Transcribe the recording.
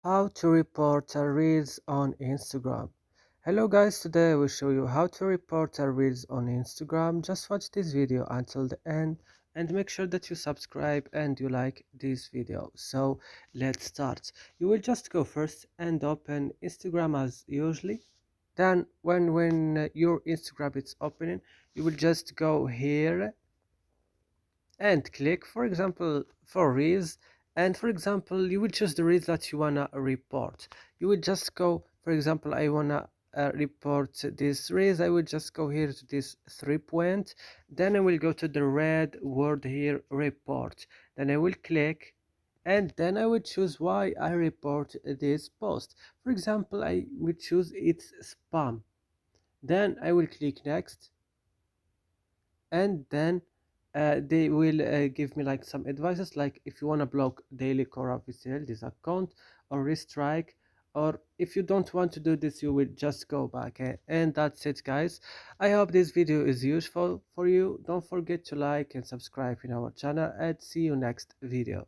How to report a reels on Instagram. Hello guys, today I will show you how to report a reels on Instagram. Just watch this video until the end and make sure that you subscribe and you like this video. So let's start. You will just go first and open Instagram as usually. Then when your Instagram is opening, you will just go here and click, for example, for reels. And for example, you will choose the reels that you wanna report. You will just go, for example, I wanna report this reels. I will just go here to this 3 point. Then I will go to the red word here, report. Then I will click, and then I will choose why I report this post. For example, I will choose it's spam. Then I will click next, and then they will give me like some advices, like if you want to block daily core official this account or restrike, or if you don't want to do this, you will just go back. And that's it guys. I hope this video is useful for you. Don't forget to like and subscribe in our channel, and see you next video.